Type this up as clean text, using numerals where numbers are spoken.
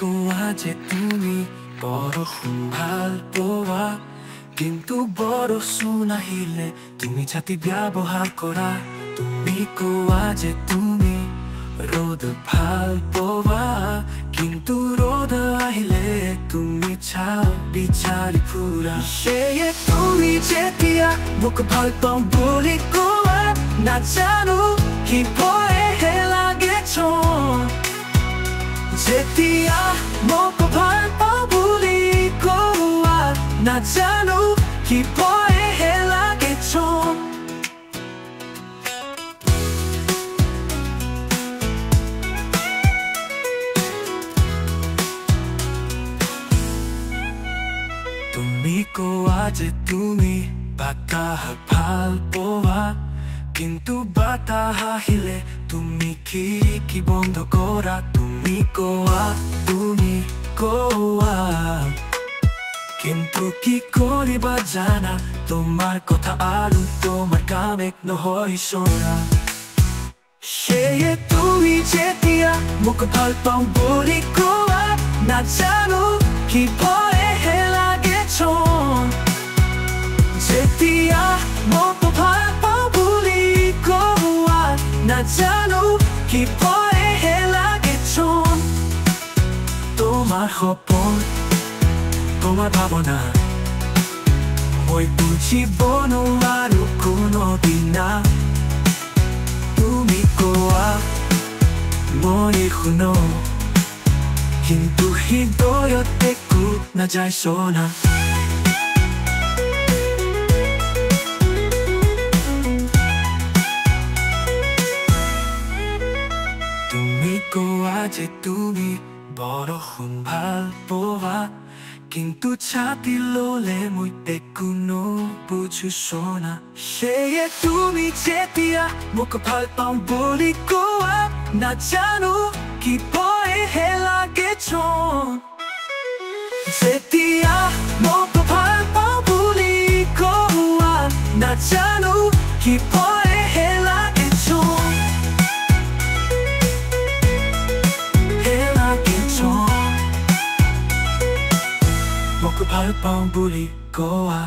কোৱা যে তুমি বৰষুণ ভাল পোৱা, কিন্তু বৰষুণ আহিলে তুমি ছাতি ব্যৱহাৰ কৰা। তুমি কোৱা যে তুমি ৰ'দ ভাল পোৱা, কিন্তু ৰ'দ আহিলে তুমি ছাঁ বিচাৰি ফুৰা। সেয়ে তুমি যেতিয়া মোক ভাল পাওঁ বুলি কোৱা, নাজানো কি ভয়হে লাগে চোন। যেতিয়া মোক ভাল পাওঁ বুলি কোৱা, নাজানো কি ভয়হে লাগে চোন। তুমি কোৱা যে তুমি বতাহ ভাল পোৱা, কিন্তু বতাহ আহিলে তুমি খিৰিকী বন্ধ কৰা। তুমি কোৱা কিন্তু কি কৰিবা জানা, তোমাৰ কথা আৰু তোমাৰ কাম এক নহয় শুনা। সেয়ে তুমি যেতিয়া মোক ভাল পাওঁ বুলি কোৱা, নাজানো কি ভয়হে লাগে চোন। যেতিয়া মোক ভাল পাওঁ বুলি কোৱা, নাজানো কি ভয়হে লাগে চোন। তোমাৰ সপোন, তোমাৰ ভাৱনা মই বুজিব নোৱাৰো কোনোদিনা। তুমি কোৱা মই শুনো, কিন্তু হৃদয়ত একো নাযায় শুনা। তুমি কোৱা যে তুমি বৰষুণ ভাল পোৱা, কিন্তু ছাতি ল'লে মই একো নুবুজো শুনা। সেয়ে তুমি যেতিয়া মোক ভাল পাওঁ বুলি কোৱা, নাজানো কি ভয়হে লাগে চোন। যেতিয়া মোক ভাল পাওঁ বুলি কোৱা, নাজানো কি ভয়হে লাগে চোন। মোক ভাল পাওঁ বুলি কোৱা।